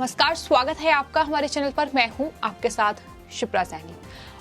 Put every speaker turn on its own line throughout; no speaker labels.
नमस्कार, स्वागत है आपका हमारे चैनल पर। मैं हूं आपके साथ शिप्रा सैनी।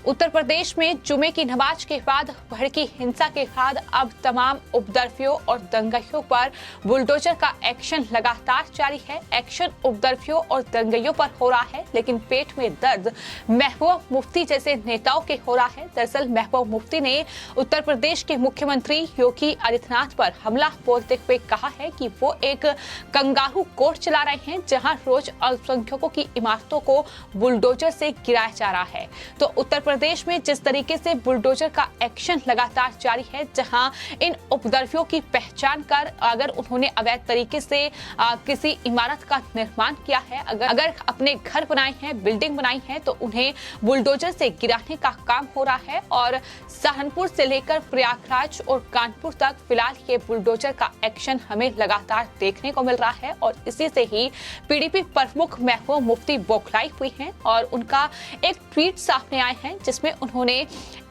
उत्तर प्रदेश में जुमे की नमाज के बाद भड़की हिंसा के बाद अब तमाम उपद्रवियों और दंगाइयों पर बुलडोजर का एक्शन लगातार जारी है। एक्शन उपद्रवियों और दंगाइयों पर हो रहा है, लेकिन पेट में दर्द महबूब मुफ्ती जैसे नेताओं के हो रहा है। दरअसल महबूब मुफ्ती ने उत्तर प्रदेश के मुख्यमंत्री योगी आदित्यनाथ पर हमला बोलते हुए कहा है कि वो एक कंगारू कोर्ट चला रहे हैं, जहां रोज अल्पसंख्यकों की इमारतों को बुलडोजर से गिराया जा रहा है। तो उत्तर प्रदेश में जिस तरीके से बुलडोजर का एक्शन लगातार जारी है, जहां इन उपद्रवियों की पहचान कर अगर उन्होंने अवैध तरीके से किसी इमारत का निर्माण किया है, अगर अपने घर बनाए हैं, बिल्डिंग बनाई है, तो उन्हें बुलडोजर से गिराने का काम हो रहा है। और सहारनपुर से लेकर प्रयागराज और कानपुर तक फिलहाल ये बुलडोजर का एक्शन हमें लगातार देखने को मिल रहा है। और इसी से ही पीडीपी प्रमुख महबूब मुफ्ती बौखलाई हुई हैं और उनका एक ट्वीट सामने आए हैं, जिसमें उन्होंने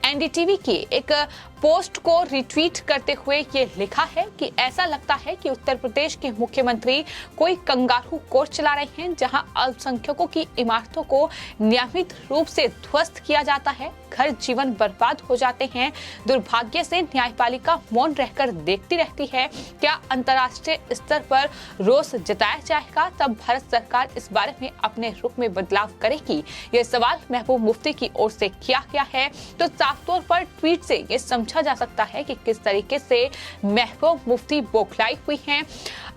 एनडीटीवी की एक पोस्ट को रिट्वीट करते हुए ये लिखा है कि ऐसा लगता है कि उत्तर प्रदेश के मुख्यमंत्री कोई कंगारू कोर्ट चला रहे हैं, जहां अल्पसंख्यकों की इमारतों को नियमित रूप से ध्वस्त किया जाता है, घर जीवन बर्बाद हो जाते हैं। दुर्भाग्य से न्यायपालिका मौन रहकर देखती रहती है। क्या अंतर्राष्ट्रीय स्तर पर रोष जताया जाएगा, तब भारत सरकार इस बारे में अपने रुख में बदलाव करेगी? ये सवाल महबूब मुफ्ती की ओर से किया गया है। तो साफ तौर पर ट्वीट से ये समझा जा सकता है कि किस तरीके से महबूब मुफ्ती बौखलाई हुई हैं।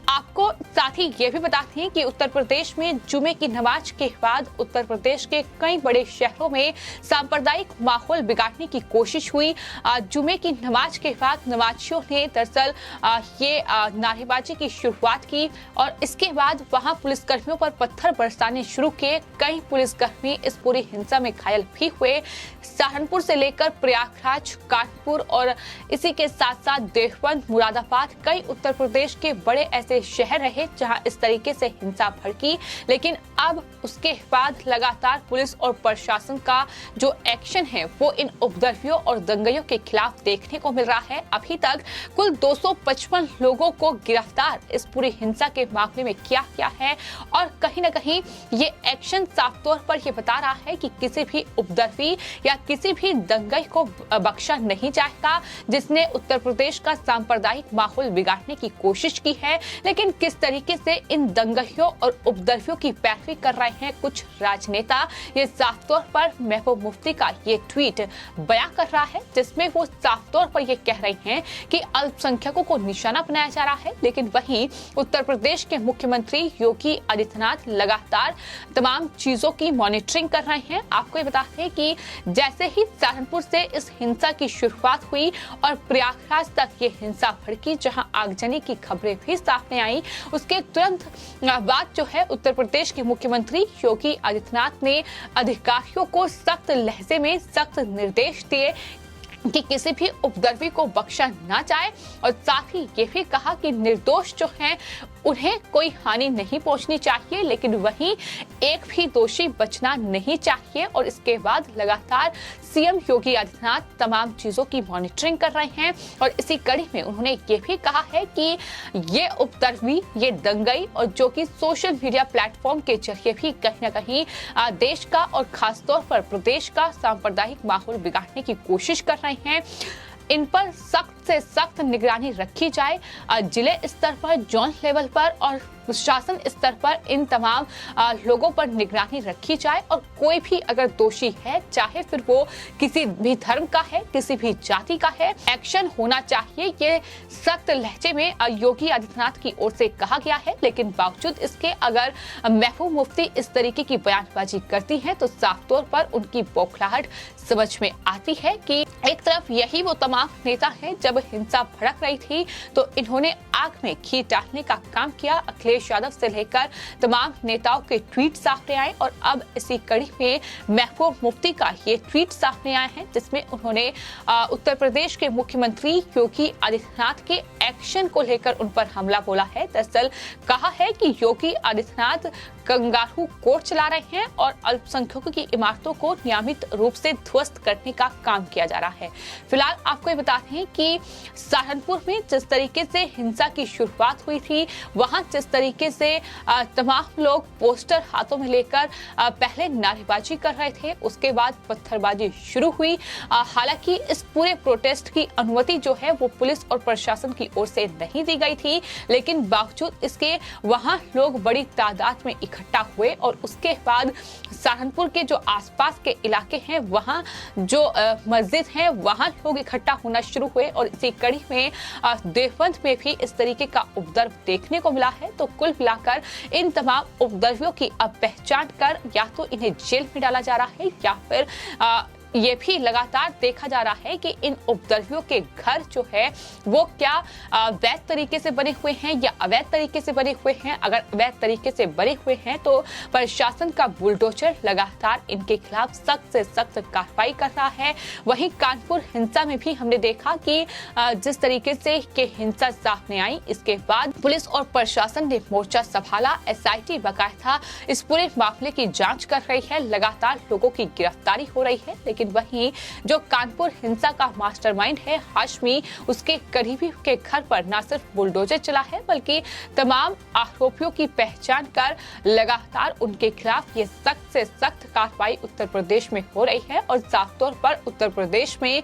आपको साथ ही ये भी बताते हैं कि उत्तर प्रदेश में जुमे की नमाज के बाद उत्तर प्रदेश के कई बड़े शहरों में सांप्रदायिक माहौल बिगाड़ने की कोशिश हुई। जुमे की नमाज के बाद नमाजियों ने दरअसल ये नारेबाजी की शुरुआत की और इसके बाद वहां पुलिसकर्मियों पर पत्थर बरसाने शुरू किए। कई पुलिसकर्मी इस पूरी हिंसा में घायल भी हुए। सहारनपुर से लेकर प्रयागराज, कानपुर और इसी के साथ साथ देवबंद, मुरादाबाद, कई उत्तर प्रदेश के बड़े ऐसे शहर रहे जहां इस तरीके से हिंसा भड़की। लेकिन अब उसके बाद लगातार पुलिस और प्रशासन का जो एक्शन है वो इन उपद्रवियों और दंगाइयों के खिलाफ देखने को मिल रहा है। अभी तक कुल 255 लोगों को गिरफ्तार इस पूरी हिंसा के मामले में किया गया है। और कहीं न कहीं ये एक्शन साफ तौर पर ये बता रहा है कि किसी भी उपद्रवी या किसी भी दंगाई को बख्शा नहीं जाएगा, जिसने उत्तर प्रदेश का सांप्रदायिक माहौल बिगाड़ने की कोशिश की है। लेकिन किस तरीके से इन दंगाइयों और उपद्रवियों की पैरवी कर रहे हैं कुछ राजनेता, ये साफ तौर पर महबूब मुफ्ती का ये ट्वीट बयां कर रहा है, जिसमें वो साफ तौर पर ये कह रहे हैं कि अल्पसंख्यकों को निशाना बनाया जा रहा है। लेकिन वहीं उत्तर प्रदेश के मुख्यमंत्री योगी आदित्यनाथ लगातार तमाम चीजों की मॉनिटरिंग कर रहे हैं। आपको ये बताते हैं कि जैसे ही सहारनपुर से इस हिंसा की शुरुआत हुई और प्रयागराज तक ये हिंसा भड़की, जहां आगजनी की खबरें भी सामने आई, उसके तुरंत बाद जो है उत्तर प्रदेश के मुख्यमंत्री योगी आदित्यनाथ ने अधिकारियों को सख्त लहजे में सख्त निर्देश दिए कि किसी भी उपद्रवी को बख्शा ना जाए। और साथ ही ये भी कहा कि निर्दोष जो हैं उन्हें कोई हानि नहीं पहुंचनी चाहिए, लेकिन वहीं एक भी दोषी बचना नहीं चाहिए। और इसके बाद लगातार सीएम योगी आदित्यनाथ तमाम चीजों की मॉनिटरिंग कर रहे हैं। और इसी कड़ी में उन्होंने ये भी कहा है कि ये उपद्रवी, ये दंगाई और जो कि सोशल मीडिया प्लेटफॉर्म के जरिए भी कहीं न कहीं देश का और खासतौर पर प्रदेश का सांप्रदायिक माहौल बिगाड़ने की कोशिश कर रहे हैं, इन पर सख्त से सख्त निगरानी रखी जाए। जिले स्तर पर, जोन लेवल पर और शासन स्तर पर इन तमाम लोगों पर निगरानी रखी जाए। और कोई भी अगर दोषी है, चाहे फिर वो किसी भी धर्म का है, किसी भी जाति का है, एक्शन होना चाहिए। ये सख्त लहजे में योगी आदित्यनाथ की ओर से कहा गया है। लेकिन बावजूद इसके अगर महबूब मुफ्ती इस तरीके की बयानबाजी करती हैं, तो साफ तौर पर उनकी बौखलाहट समझ में आती है कि एक तरफ यही वो तमाम नेता हैं, जब हिंसा भड़क रही थी तो इन्होंने आग में घी डालने का काम किया। अखिलेश यादव से लेकर तमाम नेताओं के ट्वीट सामने आए और अब इसी कड़ी में महबूब मुफ्ती का ये ट्वीट सामने आए हैं, जिसमें उन्होंने उत्तर प्रदेश के मुख्यमंत्री योगी आदित्यनाथ के एक्शन को लेकर उन पर हमला बोला है। दरअसल कहा है कि योगी आदित्यनाथ कंगारू कोर्ट चला रहे हैं और अल्पसंख्यकों की इमारतों को नियमित रूप से ध्वस्त करने का काम किया जा रहा है। फिलहाल आपको ये बताते हैं कि सहारनपुर में जिस तरीके से हिंसा की शुरुआत हुई थी, वहां जिस तरीके से तमाम लोग पोस्टर हाथों में लेकर पहले नारेबाजी कर रहे थे, उसके बाद पत्थरबाजी शुरू हुई। हालांकि इस पूरे प्रोटेस्ट की अनुमति जो है वो पुलिस और प्रशासन की ओर से नहीं दी गई थी, लेकिन बावजूद इसके वहां लोग बड़ी तादाद में इकट्ठा हुए और उसके बाद सहारनपुर के जो आसपास के इलाके हैं वहां जो मस्जिद है वहां लोग इकट्ठा होना शुरू हुए और इसी कड़ी में देवबंद में भी इस तरीके का उपद्रव देखने को मिला है। तो कुल मिलाकर इन तमाम उपद्रवियों की अब पहचान कर या तो इन्हें जेल में डाला जा रहा है या फिर ये भी लगातार देखा जा रहा है कि इन उपद्रवियों के घर जो है वो क्या वैध तरीके से बने हुए हैं या अवैध तरीके से बने हुए हैं। अगर अवैध तरीके से बने हुए हैं तो प्रशासन का बुलडोजर लगातार इनके खिलाफ सख्त से सख्त कार्रवाई कर रहा है। वहीं कानपुर हिंसा में भी हमने देखा कि जिस तरीके से के हिंसा सामने आई, इसके बाद पुलिस और प्रशासन ने मोर्चा संभाला। SIT बाकायदा इस पूरे मामले की जांच कर रही है, लगातार लोगों की गिरफ्तारी हो रही है। लेकिन वहीं जो कानपुर हिंसा का मास्टरमाइंड है हाशमी, उसके करीबी के घर पर न सिर्फ बुलडोजर चला है बल्कि तमाम आरोपियों की पहचान कर लगातार उनके खिलाफ ये सख्त से सख्त कार्रवाई उत्तर प्रदेश में हो रही है। और साफ तौर पर उत्तर प्रदेश में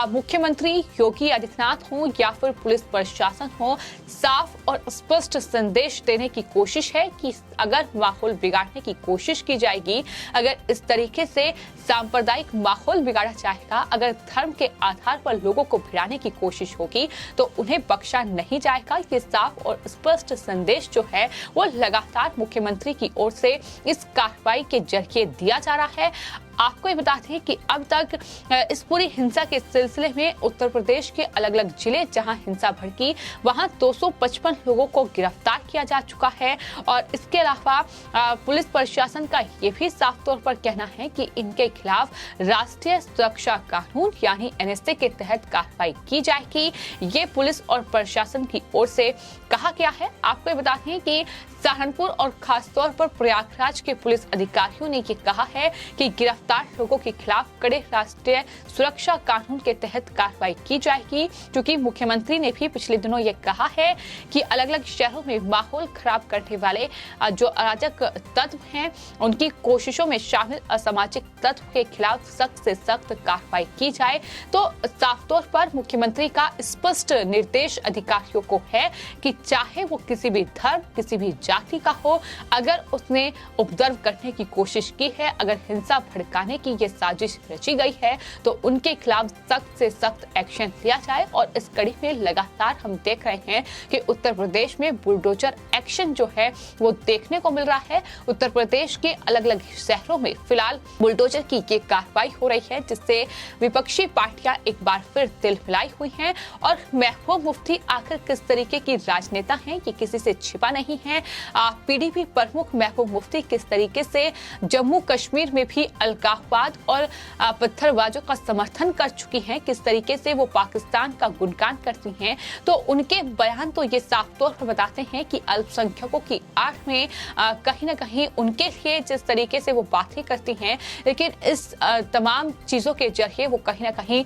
मुख्यमंत्री योगी आदित्यनाथ हो या फिर पुलिस प्रशासन हो, साफ और स्पष्ट संदेश देने की कोशिश है कि अगर माहौल बिगाड़ने की कोशिश की जाएगी, अगर इस तरीके से सांप्रदायिक माहौल बिगाड़ा जाएगा, अगर धर्म के आधार पर लोगों को भिड़ाने की कोशिश होगी तो उन्हें बख्शा नहीं जाएगा। ये साफ और स्पष्ट संदेश जो है वो लगातार मुख्यमंत्री की ओर से इस कार्रवाई के जरिए दिया जा रहा है। आपको ये बताते हैं कि अब तक इस पूरी हिंसा के सिलसिले में उत्तर प्रदेश के अलग अलग जिले जहां हिंसा भड़की वहां 255 लोगों को गिरफ्तार किया जा चुका है। और इसके अलावा पुलिस प्रशासन का ये भी साफ तौर पर कहना है कि इनके खिलाफ राष्ट्रीय सुरक्षा कानून यानी NSA के तहत कार्रवाई की जाएगी। ये पुलिस और प्रशासन की ओर से कहा गया है। आपको ये बताते हैं कि सहारनपुर और खासतौर पर प्रयागराज के पुलिस अधिकारियों ने ये कहा है कि गिरफ्तार लोगों के खिलाफ कड़े राष्ट्रीय सुरक्षा कानून के तहत कार्रवाई की जाएगी, क्योंकि मुख्यमंत्री ने भी पिछले दिनों ये कहा है कि अलग अलग शहरों में माहौल खराब करने वाले जो अराजक तत्व हैं उनकी कोशिशों में शामिल असामाजिक तत्व के खिलाफ सख्त से सख्त कार्रवाई की जाए। तो साफ तौर पर मुख्यमंत्री का स्पष्ट निर्देश अधिकारियों को है कि चाहे वो किसी भी धर्म, किसी भी जाति का हो, अगर उसने उपद्रव करने की कोशिश की है, अगर हिंसा भड़काने की ये साजिश रची गई है तो उनके खिलाफ सख्त से सख्त एक्शन लिया जाए। और इस कड़ी में लगातार हम देख रहे हैं कि उत्तर प्रदेश में बुलडोजर एक्शन जो है वो देखने को मिल रहा है। उत्तर प्रदेश के अलग अलग शहरों में फिलहाल बुलडोजर की ये कार्रवाई हो रही है, जिससे विपक्षी पार्टियां एक बार फिर तिलमिलाई हुई हैं। और महबूब मुफ्ती आखिर किस तरीके की राजनेता हैं ये किसी से छिपा नहीं है। PDP प्रमुख महबूब मुफ्ती किस तरीके से जम्मू कश्मीर में भी अलगाववाद और पत्थरबाजों का समर्थन कर चुकी हैं, किस तरीके से वो पाकिस्तान का गुणगान करती हैं, तो उनके बयान तो ये साफ तौर पर बताते हैं कि अल्पसंख्यकों की आड़ में कहीं ना कहीं उनके लिए जिस तरीके से वो बातें करती हैं, लेकिन इस तमाम चीजों के जरिए वो कहीं ना कहीं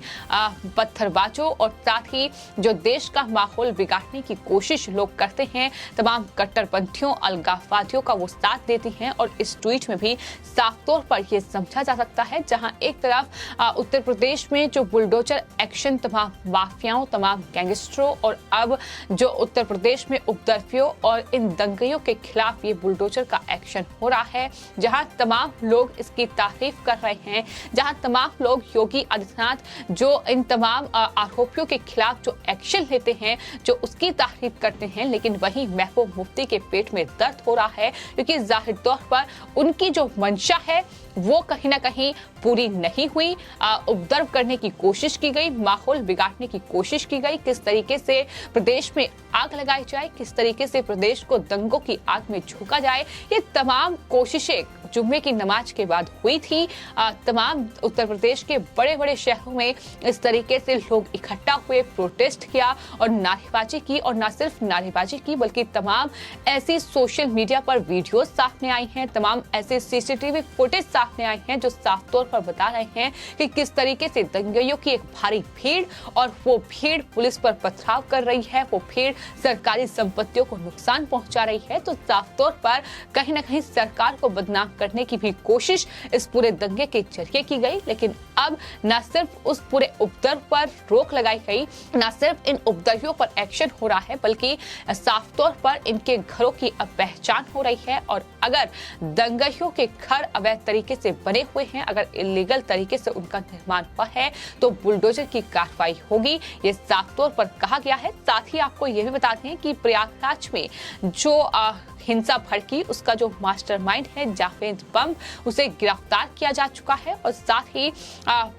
पत्थरबाजों और साथ ही जो देश का माहौल बिगाड़ने की कोशिश लोग करते हैं, तमाम कट्टरपंथियों अलगाववादियों का वो साथ देती हैं। और इस ट्वीट में भी साफ तौर पर यह समझा जा सकता है, जहां एक तरफ उत्तर प्रदेश में जो बुलडोजर एक्शन तमाम माफियाओं, तमाम गैंगस्टरों और अब जो उत्तर प्रदेश में उपद्रवियों और इन दंगइयों के खिलाफ ये बुलडोजर का एक्शन हो रहा है, जहां तमाम लोग इसकी तारीफ कर रहे हैं, जहां तमाम लोग योगी आदित्यनाथ जो इन तमाम आरोपियों के खिलाफ जो एक्शन लेते हैं जो उसकी तारीफ करते हैं, लेकिन वहीं महबूब मुफ्ती के पेट में दर्द हो रहा है, क्योंकि जाहिर तौर पर उनकी जो मंशा है वो कहीं ना कहीं पूरी नहीं हुई। उपद्रव करने की कोशिश की गई, माहौल बिगाड़ने की कोशिश की गई, किस तरीके से प्रदेश में आग लगाई जाए, किस तरीके से प्रदेश को दंगों की आग में झोंका जाए, ये तमाम कोशिशें जुम्मे की नमाज के बाद हुई थी। तमाम उत्तर प्रदेश के बड़े बड़े शहरों में इस तरीके से लोग इकट्ठा हुए, प्रोटेस्ट किया और नारेबाजी की। और न सिर्फ नारेबाजी की बल्कि तमाम ऐसी सोशल मीडिया पर वीडियोस सामने आई हैं, तमाम ऐसे सीसीटीवी फुटेज सामने आए हैं जो साफ तौर पर बता रहे हैं कि किस तरीके से दंगाइयों की एक भारी भीड़, और वो भीड़ पुलिस पर पथराव कर रही है, वो भीड़ सरकारी संपत्तियों को नुकसान पहुंचा रही है। तो साफ तौर पर कहीं ना कहीं सरकार को बदनाम करने की भी कोशिश इस पूरे दंगे के जरिए की गई। लेकिन अब न सिर्फ उस पूरे उपद्रव पर रोक लगाई गई, न सिर्फ इन उपद्रवियों पर एक्शन हो रहा है, बल्कि साफ तौर पर इनके घरों की अब पहचान हो रही है। और अगर दंगाइयों के घर अवैध तरीके से बने हुए हैं, अगर इलीगल तरीके से उनका निर्माण हुआ है, तो बुलडोजर की कार्रवाई होगी, ये साफ तौर पर कहा गया है। साथ ही आपको यह भी बता दें कि प्रयागराज में जो हिंसा भड़की, उसका जो मास्टरमाइंड है जावेद बम, उसे गिरफ्तार किया जा चुका है। और साथ ही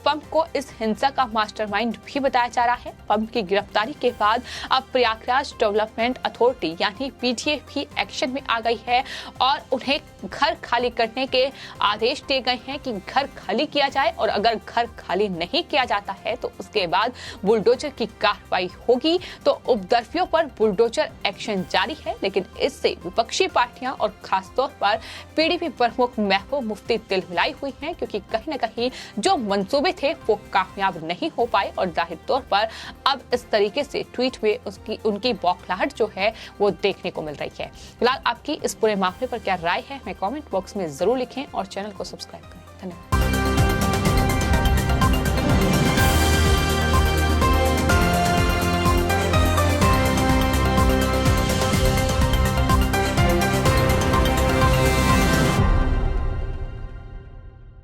बम को इस हिंसा का मास्टरमाइंड भी बताया जा रहा है। बम की गिरफ्तारी के बाद अब प्रयागराज डेवलपमेंट अथॉरिटी यानी पीडीए भी एक्शन में आ गई है और उन्हें घर खाली करने के आदेश दिए गए हैं कि घर खाली किया जाए, और अगर घर खाली नहीं किया जाता है तो उसके बाद बुलडोजर की कार्रवाई होगी। तो उपद्रवियों पर बुलडोजर एक्शन जारी है। लेकिन इससे विपक्षी पार्टियां और खासतौर पर पीडीपी प्रमुख महबूब मुफ्ती तिलमिलाई हुई हैं, क्योंकि कहीं न कहीं जो मंसूबे थे वो कामयाब नहीं हो पाए। और जाहिर तौर पर अब इस तरीके से ट्वीट में उनकी बौखलाहट जो है वो देखने को मिल रही है। फिलहाल आपकी इस पूरे मामले पर क्या राय है, हमें कमेंट बॉक्स में जरूर लिखें और चैनल को सब्सक्राइब करें। धन्यवाद।